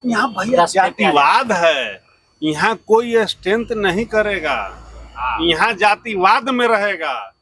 यहाँ भैया जातिवाद है, यहाँ कोई स्ट्रेंथ नहीं करेगा, यहाँ जातिवाद में रहेगा।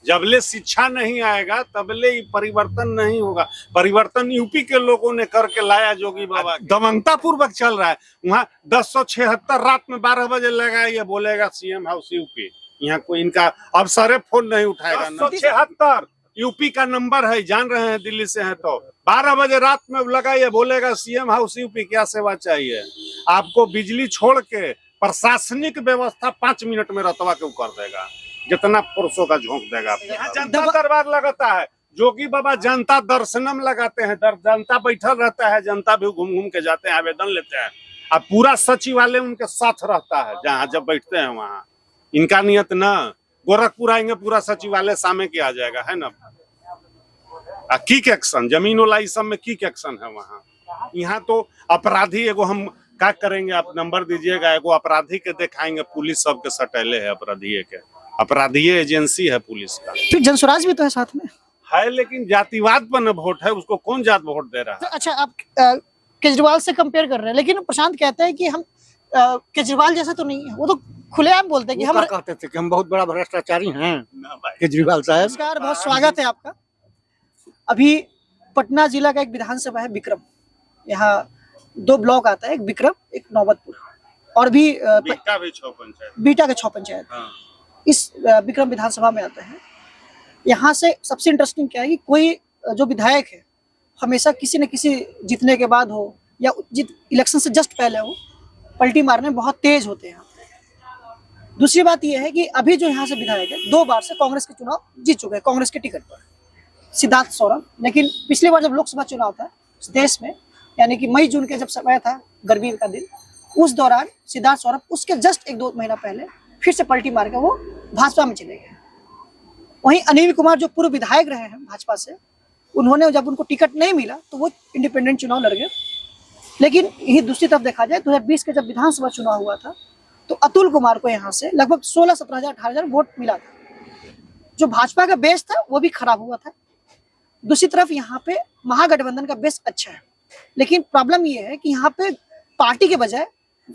जबले शिक्षा नहीं आएगा तबले परिवर्तन नहीं होगा। परिवर्तन यूपी के लोगों ने करके लाया जोगी बाबा। दमनता पूर्वक चल रहा है। वहाँ 1076 रात में 12 बजे लगा ये बोलेगा सीएम हाउस यूपी। यहाँ कोई इनका अफसर फोन नहीं उठाएगा। 1076 यूपी का नंबर है, जान रहे हैं दिल्ली से है तो 12 बजे रात में लगा ये बोलेगा सीएम हाउस यूपी, क्या सेवा चाहिए आपको। बिजली छोड़ के प्रशासनिक व्यवस्था 5 मिनट में रतवा के कर देगा, जितना पुरुषों का झोंक देगा। यहाँ जनता दरबार लगाता है जोगी बाबा, जनता दर्शनम लगाते हैं, जनता बैठल रहता है, जनता भी घूम घूम के जाते हैं, आवेदन लेते हैं। अब पूरा सचिवालय उनके साथ रहता है, जहाँ जब बैठते हैं वहाँ। इनका नियत न गोरखपुर आएंगे पूरा सचिवालय सामने किया जाएगा, है ना। किक एक्शन जमीन वाला इस सब में किक एक्शन है वहाँ। यहाँ तो अपराधी एगो हम क्या करेंगे, आप नंबर दीजिएगा, एगो अपराधी के दिखाएंगे, पुलिस सबके सटेले है अपराधी के। अपराधी एजेंसी है पुलिस का। फिर जनस्वराज भी तो है साथ में है, लेकिन जातिवाद पर न वोट है, उसको कौन जात वोट दे रहा है। अच्छा, आप केजरीवाल से कंपेयर कर रहे हैं, लेकिन प्रशांत कहते हैं कि हम केजरीवाल जैसे तो नहीं है। वो तो खुलेआम बोलते हैं कि हम कहते थे कि हम बहुत बड़ा भ्रष्टाचारी हैं केजरीवाल साहब। नमस्कार, बहुत स्वागत है आपका। अभी पटना जिला का एक विधानसभा है बिक्रम, यहाँ 2 ब्लॉक आता है, एक बिक्रम एक नौबतपुर, और भी बीटा के 6 पंचायत इस बिक्रम विधानसभा में आता है। यहाँ से सबसे इंटरेस्टिंग क्या है कि कोई जो विधायक है हमेशा किसी न किसी जीतने के बाद हो या इलेक्शन से जस्ट पहले हो, पलटी मारने बहुत तेज होते हैं। दूसरी बात यह है कि अभी जो यहाँ से विधायक है 2 बार से कांग्रेस के चुनाव जीत चुके हैं, कांग्रेस के टिकट पर, सिद्धार्थ सौरभ। लेकिन पिछली बार जब लोकसभा चुनाव था इस देश में, यानी कि मई जून के जब समय था, गर्मी का दिन, उस दौरान सिद्धार्थ सौरभ उसके जस्ट 1-2 महीना पहले फिर से पलटी मार के वो भाजपा में चले गए। वहीं अनिल कुमार जो पूर्व विधायक रहे हैं भाजपा से, उन्होंने जब उनको टिकट नहीं मिला तो वो इंडिपेंडेंट चुनाव लड़ गए। लेकिन यही दूसरी तरफ देखा जाए 2020 के जब विधानसभा चुनाव हुआ था तो अतुल कुमार को यहाँ से लगभग 16-17 हजार 18 हजार वोट मिला था। जो भाजपा का बेस था वो भी खराब हुआ था। दूसरी तरफ यहाँ पे महागठबंधन का बेस अच्छा है, लेकिन प्रॉब्लम ये है कि यहाँ पे पार्टी के बजाय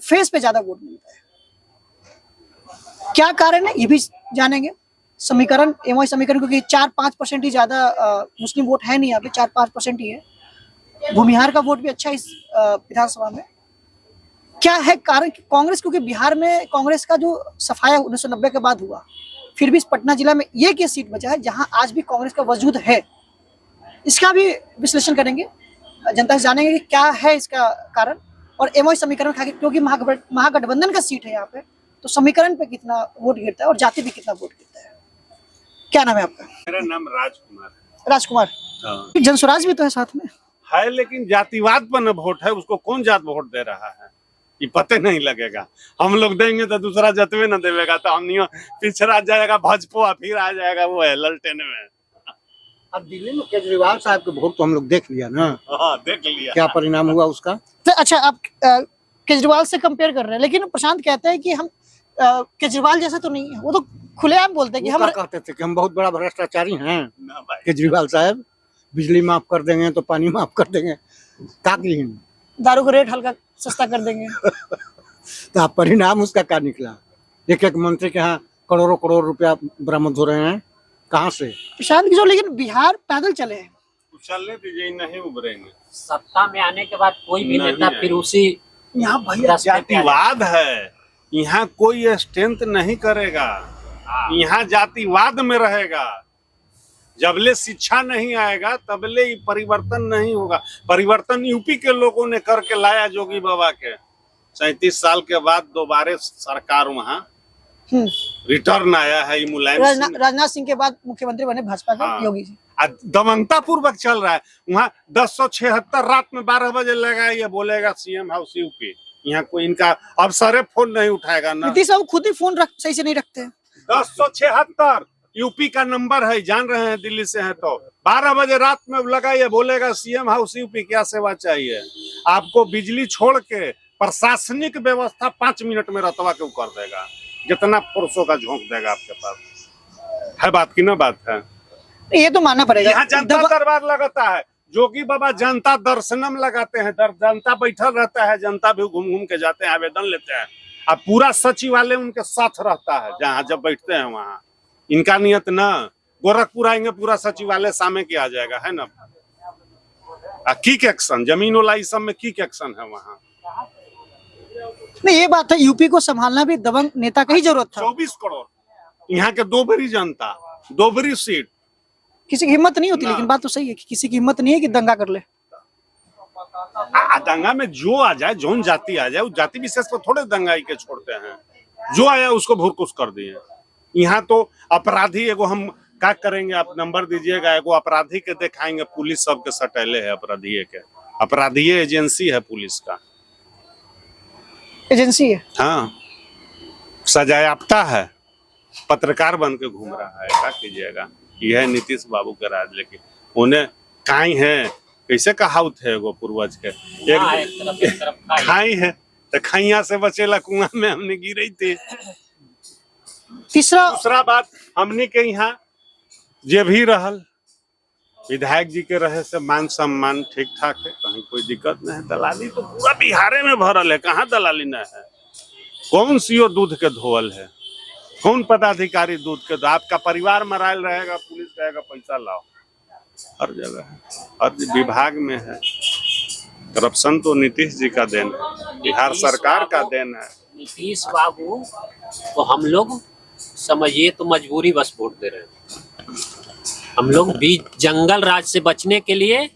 फेस पे ज्यादा वोट मिलता है। क्या कारण है ये भी जानेंगे। समीकरण एमओ समीकरण, क्योंकि 4-5% ही ज्यादा मुस्लिम वोट है नहीं, यहाँ पे 4-5% ही है। भूमिहार का वोट भी अच्छा इस विधानसभा में। क्या है कारण? कांग्रेस, क्योंकि बिहार में कांग्रेस का जो सफाया 1990 के बाद हुआ, फिर भी इस पटना जिला में एक ही सीट बचा है जहां आज भी कांग्रेस का वजूद है। इसका भी विश्लेषण करेंगे, जनता से जानेंगे कि क्या है इसका कारण। और एमओ समीकरण क्योंकि महागठबंधन का सीट है यहाँ पे, तो समीकरण पे कितना वोट गिरता है और जाति पे कितना वोट गिरता है। क्या नाम है आपका? मेरा नाम राजकुमार है। राजकुमार, जनस्वराज भी तो है साथ में है, लेकिन जातिवाद पर न वोट है, उसको कौन जात वोट दे रहा है ये पते नहीं लगेगा। हम लोग देंगे तो दूसरा जतवे न देगा, तो हम नहीं पिछड़ा जाएगा भाजपा, फिर आ जाएगा वो है ललटेन में। अब दिल्ली में केजरीवाल साहब के वोट तो हम लोग देख लिया ना। हाँ, देख लिया क्या परिणाम हुआ उसका। तो अच्छा, आप केजरीवाल से कंपेयर कर रहे हैं, लेकिन प्रशांत कहते हैं कि हम केजरीवाल जैसे तो नहीं है। वो तो खुलेआम बोलते हैं कि हम कहते थे कि हम बहुत बड़ा भ्रष्टाचारी हैं केजरीवाल साहब। बिजली माफ कर देंगे तो पानी माफ कर देंगे, दारू का रेट हल्का सस्ता कर देंगे। तो आप परिणाम उसका क्या निकला? एक मंत्री के यहाँ करोड़ों रुपया बरामद हो रहे हैं, कहाँ से? प्रशांत किशोर, लेकिन बिहार पैदल चले हैं। चलने दीजिए, नहीं उभरेंगे। सत्ता में आने के बाद कोई भी नेता फिर उसी यहाँ भैया जातिवाद है, यहाँ कोई स्ट्रेंथ नहीं करेगा, यहाँ जातिवाद में रहेगा। जबले शिक्षा नहीं आएगा तबले परिवर्तन नहीं होगा। परिवर्तन यूपी के लोगों ने करके लाया जोगी बाबा के। 37 साल के बाद दोबारा सरकार वहाँ रिटर्न आया है। मुलायम राजनाथ सिंह के बाद मुख्यमंत्री बने भाजपा के योगी जी। दमनता पूर्वक चल रहा है। वहाँ 1076 रात में 12 बजे लगा ये बोलेगा सीएम हाउस यूपी। यहाँ कोई इनका अफसर फोन नहीं उठाएगा ना। नीतीश साहब खुद ही फोन सही से नहीं रखते हैं। 1076 यूपी का नंबर है, जान रहे हैं दिल्ली से है तो 12 बजे रात में लगा ये बोलेगा सीएम हाउस यूपी, क्या सेवा चाहिए आपको। बिजली छोड़ के प्रशासनिक व्यवस्था 5 मिनट में रतवा के कर देगा, जितना पुरुषों का झोंक देगा आपके पास। है बात की ना बात है, ये तो मानना पड़ेगा। यहाँ जनता दरबार लगाता है जोगी बाबा जनता दर्शनम लगाते हैं, जनता बैठल रहता है, जनता भी घूम घूम के जाते हैं, आवेदन लेते हैं, और पूरा सचिवालय उनके साथ रहता है जहाँ जब बैठते हैं वहाँ। इनका नियत ना गोरखपुर आएंगे पूरा सचिवालय सामने के आ जाएगा, है ना। किक एक्शन जमीन वाला इस सब में किक एक्शन है वहाँ। नहीं, ये बात है, यूपी को संभालना भी दबंग नेता का ही जरूरत था। 24 करोड़ यहाँ के 2 बड़ी जनता, 2 बड़ी सीट, किसी की हिम्मत नहीं होती, लेकिन बात तो सही है कि किसी की हिम्मत नहीं है कि दंगा कर ले। दंगा में जो आ जाए, जोन जाति आ जाए, उस जाति विशेष को थोड़े दंगाई के छोड़ते हैं, जो आया उसको भुरकुस कर दिए। यहाँ तो अपराधी एगो हम क्या करेंगे, आप नंबर दीजिएगा, एगो अपराधी के दिखाएंगे, पुलिस सबके सटेले है अपराधी के, अपराधी एजेंसी है पुलिस का, एजेंसी है। हाँ, सजायाफ्ता है, पत्रकार बन के घूम रहा है। क्या कीजिएगा, यह है नीतीश बाबू के राज। लेकिन उन्हें काई है, कैसे कहावत है एगो पूर्वज के, एक खाई है तो खाइया से बचेला कुआं में हमने गिरी थी। दूसरा बात, हमने के यहाँ जे भी रहल विधायक जी के रहे से मान सम्मान ठीक ठाक है, कहीं कोई दिक्कत नहीं है। दलाली तो पूरा बिहारे में भरल है, कहाँ दलाली न है। कौन सीओ दूध के धोवल है, कौन पदाधिकारी दूध के, आपका परिवार मरायल रहेगा, पुलिस कहेगा पैसा लाओ, हर जगह है, हर विभाग में है। करप्शन तो नीतीश जी का देन है, बिहार सरकार का देन है। नीतीश बाबू तो हम लोग समझिए तो मजबूरी बस वोट दे रहे हैं। हम लोग भी जंगल राज से बचने के लिए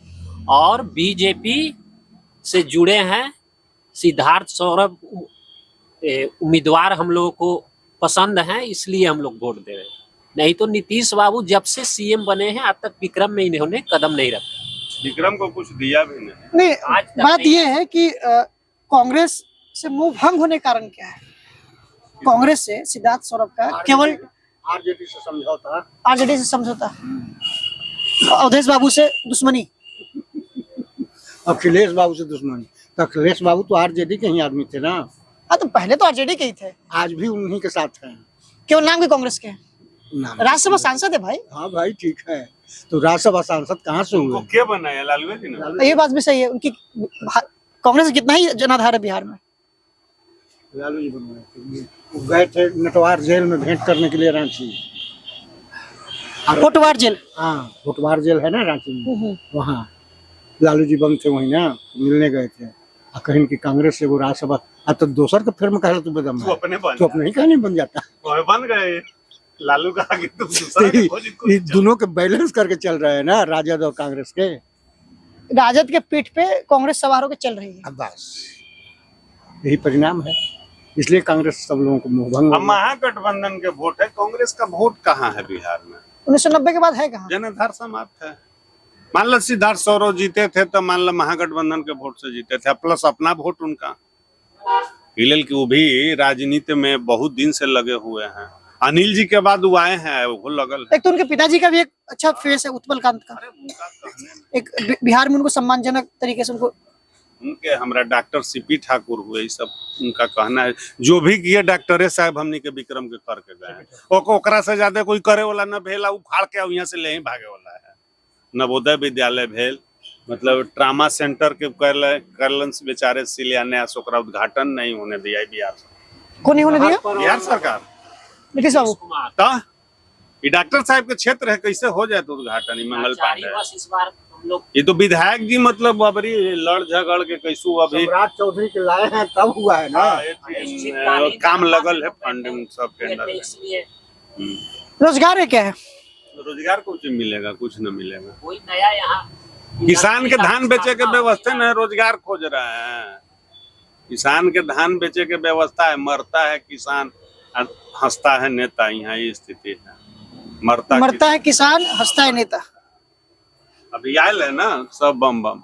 और बीजेपी से जुड़े हैं। सिद्धार्थ सौरभ उम्मीदवार हम लोगों को पसंद हैं, इसलिए हम लोग वोट दे रहे हैं। नहीं तो नीतीश बाबू जब से सीएम बने हैं आज तक विक्रम में इन्होंने कदम नहीं रखा। विक्रम को कुछ दिया भी नहीं। बात ये है कि कांग्रेस से मुंह भंग होने का कारण क्या है? कांग्रेस से सिद्धार्थ सौरभ का केवल आरजेडी से समझौता, आरजेडी से समझौता, अवधेश बाबू से दुश्मनी, अखिलेश बाबू से दुश्मनी। तो अखिलेश बाबू तो आरजेडी के ही आदमी थे ना। हाँ, तो पहले तो आरजेडी के ही थे, आज भी उन्हीं के साथ हैं, केवल नाम के कांग्रेस के हैं। राज्यसभा सांसद है भाई। हाँ भाई ठीक है, तो राज्यसभा सांसद कहाँ से हुए? क्या बनाया लालू जी ने? ये बात भी सही है, उनकी कांग्रेस कितना ही जनाधार है बिहार में। लालू जी बनवाए, गए थे नटवार जेल में भेंट करने के लिए रांची। कोटवार जेल, हाँ कोटवार जेल है ना रांची में, वहाँ लालू जी बंद थे, वही ना मिलने गए थे। कहीं की कांग्रेस से वो राज्यसभा, अब तो दोसर के फिर में कह तू बेदम तो अपने ही कहने बन जाता, बन गए। लालू का आगे तो दोनों के बैलेंस करके चल रहे हैं ना, राजद और कांग्रेस के। राजद के पीठ पे कांग्रेस सवार होकर चल रही है। अब बस यही परिणाम है, इसलिए कांग्रेस सब लोगों को मुंहभंग। महागठबंधन के वोट है, कांग्रेस का वोट कहाँ है बिहार में? 1990 के बाद है कहाँ? जनाधार समाप्त है। मान लो सिद्धार्थ सौरभ जीते थे तो मान लो महागठबंधन के वोट से जीते थे, प्लस अपना वोट उनका। हिलेल की वो भी राजनीति में बहुत दिन से लगे हुए हैं। अनिल जी के बाद वो आए हैं, वो लगल है। एक तो उनके पिताजी का भी एक अच्छा फेस है, उत्पल कांत का। एक बिहार में उनको सम्मानजनक तरीके से उनके हमरा डॉक्टर सीपी ठाकुर हुए, सब उनका कहना है। जो भी किए डॉक्टरे साहब हमनी के विक्रम के करके गए, ओकरा से ज्यादा कोई करे वाला न भेला, उखाड़ के यहाँ से ले ही भागे वाला है। नवोदय विद्यालय भेल, मतलब ट्रामा सेंटर के करलन बेचारे शिलान्यास, ओकरा उद्घाटन नहीं होने दिया बिहार सरकार। कौन नहीं होने दिया? बिहार सरकार, नीतीश बाबू। ये डॉक्टर साहब के क्षेत्र है, कैसे हो जाए तो उद्घाटन? मंगल पांडे इस बार हम लोग, ये तो विधायक जी मतलब बाबरी लड़ झगड़ के कैसू अभी राज चौधरी के लाए हैं तब हुआ है ना। काम लगल है, फंडिंग सब टेंडर में। रोजगार है क्या है? रोजगार कुछ मिलेगा, कुछ न मिलेगा। कोई नया यहाँ किसान के धान बेचे के व्यवस्था न, रोजगार खोज रहे हैं। किसान के धान बेचे के व्यवस्था है, मरता है किसान, हंसता है नेता। यहाँ ये स्थिति है, मरता है किसान, हंसता है नेता। अभी आयल है ना सब बम बम।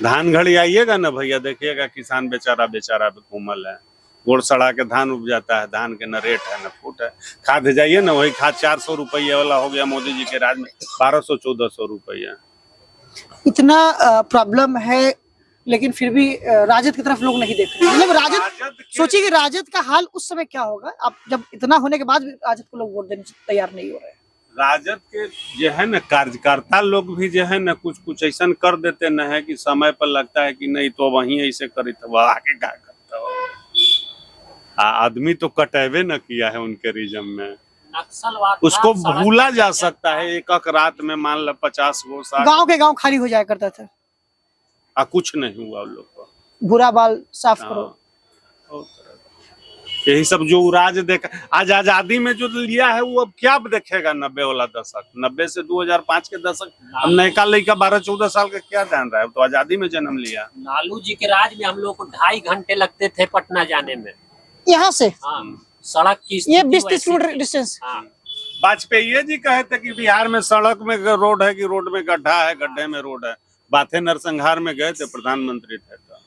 धान घड़ी आइएगा ना भैया, देखिएगा किसान बेचारा घूमल है, गोड़ सड़ा के धान उग जाता है। धान के न रेट है न फूट है। खाद जाइए ना, वही खाद 400 रुपये वाला हो गया मोदी जी के राज में, 1200-1400 रुपया। इतना प्रॉब्लम है, लेकिन फिर भी राजद की तरफ लोग नहीं देख रहे। मतलब राजद, सोचिए कि राजद का हाल उस समय क्या होगा। अब जब इतना होने के बाद भी राजद को लोग वोट देने से तैयार नहीं हो रहे हैं। राजद के जो है ना कार्यकर्ता लोग भी जो है ना कुछ कुछ ऐसा कर देते न है कि समय पर लगता है कि नहीं तो वहीं ऐसे करी तो वह आगे क्या करता हो। आदमी तो कटेवे न किया है उनके रिजम में, नक्सलवाद उसको भूला जा सकता है। एक रात में मान लो 50 गो 60 गांव के गांव खाली हो जाया करता था, कुछ नहीं हुआ उन लोग को। बुरा बाल साफ करो। हाँ। यही सब जो राज देखा आज आजादी में जो लिया है वो अब क्या देखेगा 90 वाला दशक, 90 से 2005 के दशक। हम नयका लड़का 12-14 साल का क्या जान रहा है, तो आजादी में जन्म लिया। लालू जी के राज में हम लोग को 2.5 घंटे लगते थे पटना जाने में, यहाँ से हाँ, सड़क की ये स्थिति 20-30 वैसी किलोमीटर थी। डिस्टेंस। हाँ, वाजपेयी जी कहे थे कि बिहार में सड़क में रोड है कि रोड में गड्ढा है, गड्ढे में रोड है। बातें नरसंहार में गए थे, प्रधानमंत्री थे तो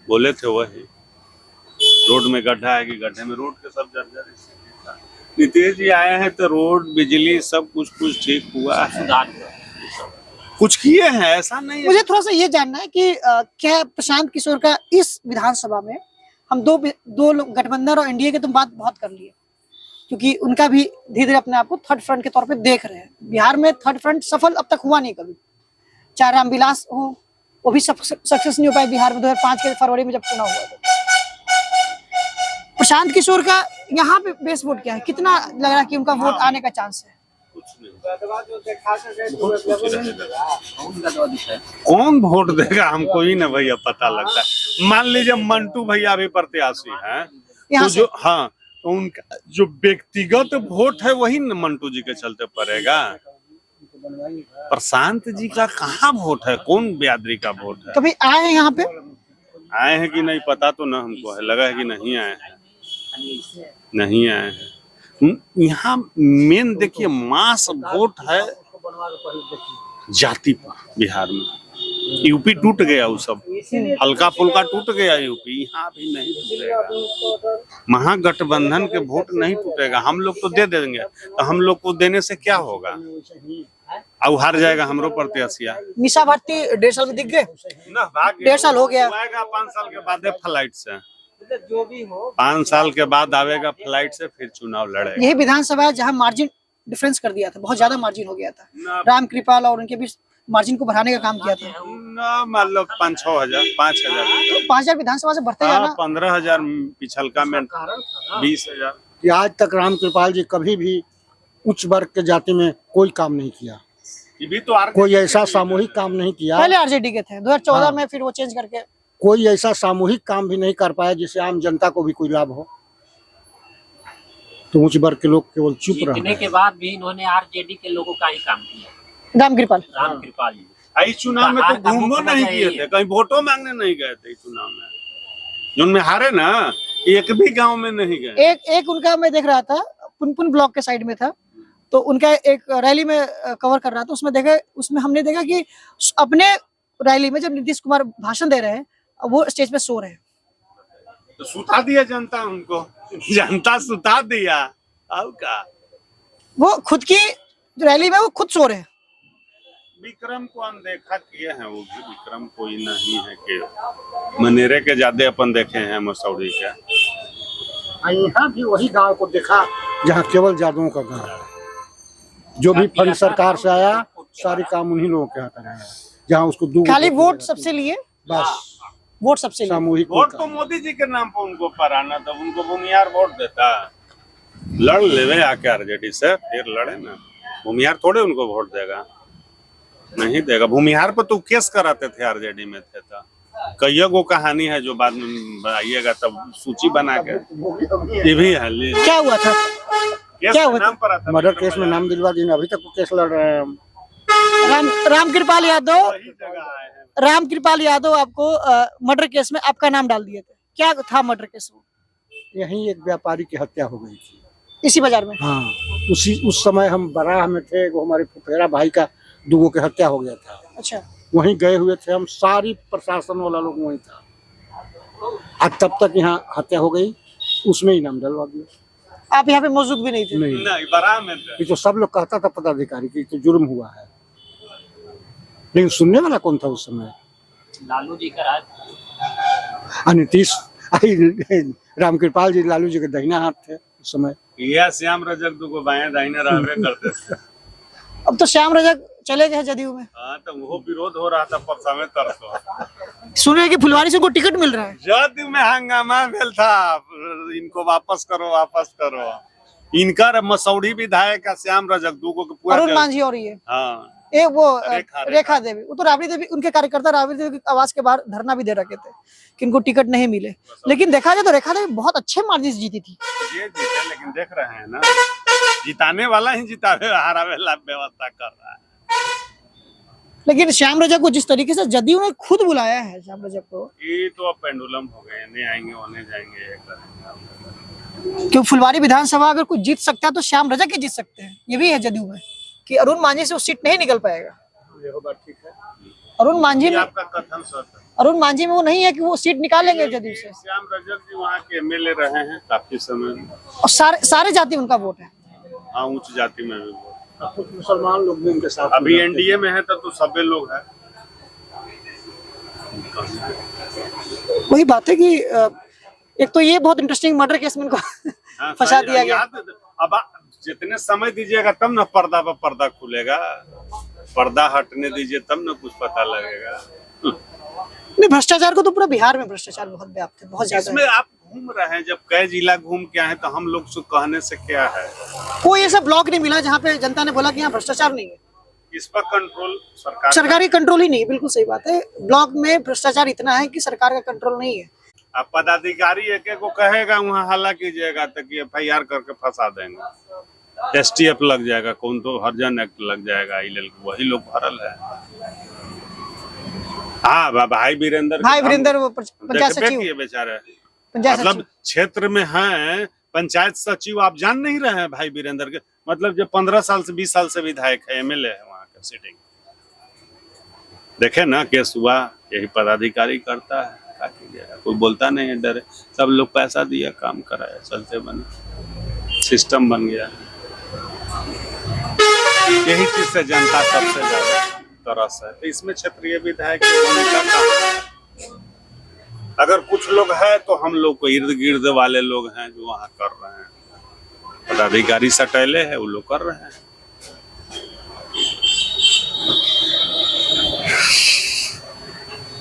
बोले थे वही रोड में गड्ढा है कि गड्ढे में, रोड के सब जर्जर स्थिति था। नीतीश जी आए हैं तो रोड बिजली सब कुछ ठीक हुआ है, सुधार हुआ। कुछ किए हैं, ऐसा नहीं है। मुझे थोड़ा सा ये जानना है कि क्या प्रशांत किशोर का इस विधानसभा में हम दो लोग गठबंधन और एनडीए की तो बात बहुत कर लिए, क्योंकि उनका भी धीरे धीरे अपने आप को थर्ड फ्रंट के तौर पे देख रहे हैं। बिहार में थर्ड फ्रंट सफल अब तक हुआ नहीं कभी, चाहे रामविलास हो वो भी सक्सेस नहीं हो पाए बिहार में 2005 के फरवरी में जब चुनाव हुआ था। प्रशांत किशोर का यहाँ पे बेस वोट क्या है, कितना लग रहा है कि उनका वोट आने का चांस है? कौन वोट देगा हमको ही ना भैया पता लगता है। मान लीजिए मंटू भैया भी प्रत्याशी हैं तो जो, हाँ, तो उनका जो व्यक्तिगत वोट है वही न मंटू जी के चलते पड़ेगा। प्रशांत जी का कहाँ वोट है, कौन ब्यादरी का वोट है? कभी आए हैं यहाँ पे? आए हैं कि नहीं पता तो ना हमको है, लगा है कि नहीं आए हैं, नहीं आए हैं। यहाँ मेन देखिए मास वोट है जाति पर बिहार में। यूपी टूट गया, वो सब हल्का फुल्का टूट गया यूपी, यहाँ भी नहीं टूटेगा। महागठबंधन के वोट नहीं टूटेगा। हम लोग तो दे देंगे, तो हम लोग को देने से क्या होगा, अब हार जाएगा हमरो प्रत्याशिया। निशा भारती 1.5 साल में दिख गए, 1.5 साल हो गया। 5 साल के बाद फ्लाइट से, जो भी हो 5 साल के बाद आवेगा फ्लाइट से, फिर चुनाव लड़ेगा। यही विधानसभा है जहाँ मार्जिन डिफरेंस कर दिया था, बहुत ज्यादा मार्जिन हो गया था। रामकृपाल और उनके बीच मार्जिन को बढ़ाने का काम किया था। मतलब 5-6 हजार 5,000 5,000 विधानसभा से बढ़ते जाना। 15,000 पिछलका में 20,000। कि आज तक रामकृपाल जी कभी भी उच्च वर्ग के जाति में कोई काम नहीं किया, भी तो कोई ऐसा सामूहिक काम नहीं किया। पहले आरजेडी के थे, 2014 में फिर वो चेंज करके कोई ऐसा सामूहिक काम भी नहीं कर पाया जिससे आम जनता को भी कोई लाभ हो। तो उच्च वर्ग के लोग केवल चुप जीतने के बाद भी इन्होंने आरजेडी के लोगों का ही काम किया। रामकृपाल जी इस चुनाव में तो घूमो नहीं किए थे, कहीं वोटों मांगने नहीं गए थे। चुनाव में जो उनमें हारे ना, एक भी गांव में नहीं गए। एक उनका मैं देख रहा था, पुनपुन ब्लॉक के साइड में था, तो उनका एक रैली में कवर कर रहा था, उसमें हमने देखा कि अपने रैली में जब नीतीश कुमार भाषण दे रहे हैं, वो स्टेज पे सो रहे हैं। तो सुता दिया जनता उनको, जनता सुता दिया। अब का वो खुद की रैली में वो खुद सो रहे हैं। विक्रम को अनदेखा किए हैं, वो भी विक्रम कोई नहीं है कि मनेरे के ज्यादा अपन देखे हैं मसौड़ी के। यहाँ भी वही गांव को देखा जहाँ केवल जादुओं का गांव है। जो भी फंड सरकार से आया सारे काम उन्हीं लोगों के हाथ आया, जहाँ उसको खाली वोट सबसे लिए, बस वोट सबसे लिए। सामूहिक वोट तो मोदी जी के नाम पर उनको पराना, तब उनको भूमियार वोट देता। लड़ लेवे आके आरजेडी से, फिर लड़े ना। भूमियार थोड़े उनको वोट देगा, नहीं देगा। भूमिहार पर तो केस कराते थे, आरजेडी में थे तो। कई गो कहानी है जो बाद में आइएगा तब सूची बना के, ये भी है। क्या हुआ था, क्या हुआ था? मर्डर केस में नाम दिलवा दी, अभी तक वो केस लड़ रहे हैं हम। रामकृपाल यादव आपको मर्डर केस में आपका नाम डाल दिए थे, क्या था मर्डर केस में? यही एक व्यापारी की हत्या हो गई थी इसी बाजार में। हाँ, उस समय हम बराह में थे, वो हमारे फुफेरा भाई का 2 की हत्या हो गया था। अच्छा, वहीं गए हुए थे हम, सारी प्रशासन वाला लोग वहीं था। आज तब तक यहाँ हत्या हो गई, उसमें ही नाम डलवा दिया। आप यहाँ पे मौजूद भी नहीं थे? नहीं, बराह में थे। ये तो सब लोग कहता था पदाधिकारी की तो जुर्म हुआ है, लेकिन सुनने वाला कौन था उस समय? लालू जी का राज। नीतीश रामकृपाल जी लालू जी के दाहिना हाथ थे उस समय। यह श्याम रजक 2 बाएं दाहिने रहबे करते थे। अब तो श्याम रजक चले गए जदयू में, हाँ तो वो विरोध हो रहा था परसा में तरसो। सुने कि फुलवारी से उनको टिकट मिल रहा है। जदयू में हंगामा भेल था, इनको वापस करो। इनका मसौढ़ी विधायक का श्याम रजक दूगो के पूरा अरुण मांझी और ये हाँ वो रेखा देवी, वो तो राबड़ी देवी, उनके कार्यकर्ता राबड़ी देवी की आवाज के बाहर धरना भी दे रखे थे कि इनको टिकट नहीं मिले। लेकिन देखा जाए तो रेखा देवी बहुत अच्छे मार्जिन से जीती थी। ये जीते, लेकिन देख रहे हैं ना, जिताने वाला ही जितावे हरावे ला व्यवस्था कर रहा है। लेकिन श्याम रजक को जिस तरीके से जदयू ने खुद बुलाया है, श्याम रजक को, ये तो अब पेंडुलम हो गए, नहीं आएंगे होने जाएंगे, ये करेंगे। क्यों फुलवारी विधानसभा अगर कुछ जीत सकता है तो श्याम रजक ही जीत सकते हैं। ये भी है जदयू में कि अरुण मांझी से वो सीट नहीं निकल पाएगा। ये बात ठीक है। अरुण मांझी में, आपका कथन सच है। अरुण मांझी में वो नहीं है कि वो सीट निकालेंगे जदयू से। श्याम रजक जी वहाँ के एमएलए रहे हैं काफी समय, और सारे जाति उनका वोट है। हाँ उच्च जाति में भी वोट। कुछ मुसलमान लोग भी उनके साथ अभी एनडीए में है तो सभी लोग हैं। वही बात है कि एक तो ये बहुत इंटरेस्टिंग मर्डर केस में इनको हाँ, फंसा सही, दिया गया। अब जितने समय दीजिएगा तब ना पर्दा पर पर्दा खुलेगा, पर्दा हटने दीजिए तब ना कुछ पता लगेगा। नहीं, भ्रष्टाचार को तो पूरा बिहार में भ्रष्टाचार बहुत व्याप्त है, बहुत ज्यादा इसमें है। आप घूम रहे हैं, जब कई जिला घूम के आए तो हम लोग से कहने से क्या है। कोई ऐसा ब्लॉक नहीं मिला जहाँ पे जनता ने बोला कि यहाँ भ्रष्टाचार नहीं है। इस पर कंट्रोल सरकार सरकारी कंट्रोल ही नहीं है, बिल्कुल सही बात है। ब्लॉक में भ्रष्टाचार इतना है कि सरकार का कंट्रोल नहीं है। अब पदाधिकारी एक को कहेगा वहाँ हल्ला कीजिएगा तो कि FIR करके फंसा देंगे, STF लग जाएगा, कौन तो हरिजन एक्ट लग जाएगा, वही लोग भरल है। हाँ भाई वीरेंद्र वो पंचायत सचिव, बेचारे पंचायत मतलब सचिव क्षेत्र में हैं पंचायत सचिव, आप जान नहीं रहे हैं भाई वीरेंद्र के, मतलब जो 15 साल से 20 साल से विधायक है, MLA है वहाँ का सिटिंग। देखे ना केस हुआ, यही पदाधिकारी करता है, क्या कीजिएगा, कोई बोलता नहीं है, डरे सब लोग पैसा दिया, काम कराया, चलते बने, सिस्टम बन गया। यही चीज से जनता सबसे ज्यादा तरस है। तो इसमें क्षेत्रीय विधायक की भूमिका का अगर कुछ लोग हैं तो हम लोग को इर्द गिर्द वाले लोग हैं जो वहाँ कर रहे हैं, पदाधिकारी सटैले है वो लोग कर रहे हैं।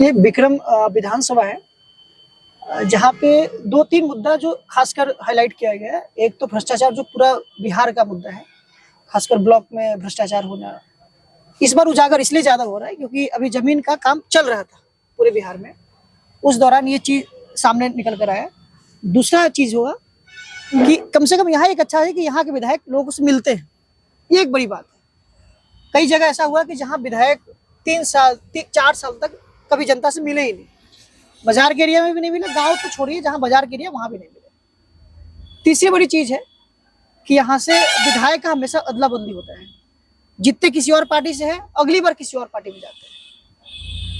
ये विक्रम विधानसभा है जहाँ पे 2-3 मुद्दा जो खासकर हाईलाइट किया गया है। एक तो भ्रष्टाचार जो पूरा बिहार का मुद्दा है, खासकर ब्लॉक में भ्रष्टाचार होना इस बार उजागर इसलिए ज्यादा हो रहा है क्योंकि अभी जमीन का काम चल रहा था पूरे बिहार में, उस दौरान ये चीज सामने निकल कर आया। दूसरा चीज होगा कि कम से कम यहाँ एक अच्छा है कि यहाँ के विधायक लोगों से मिलते हैं, ये एक बड़ी बात है। कई जगह ऐसा हुआ कि जहाँ विधायक 3-4 साल तक कभी जनता से मिले ही नहीं, बाजार के एरिया में भी नहीं मिले, गांव तो छोड़िए जहाँ बाजार के एरिया वहां भी नहीं मिले। तीसरी बड़ी चीज है कि यहाँ से विधायक का हमेशा अदला बदली होता है, जीतते किसी और पार्टी से है, अगली बार किसी और पार्टी में जाते हैं।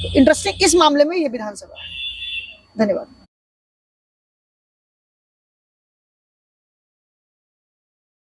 तो इंटरेस्टिंग इस मामले में ये विधानसभा है। धन्यवाद।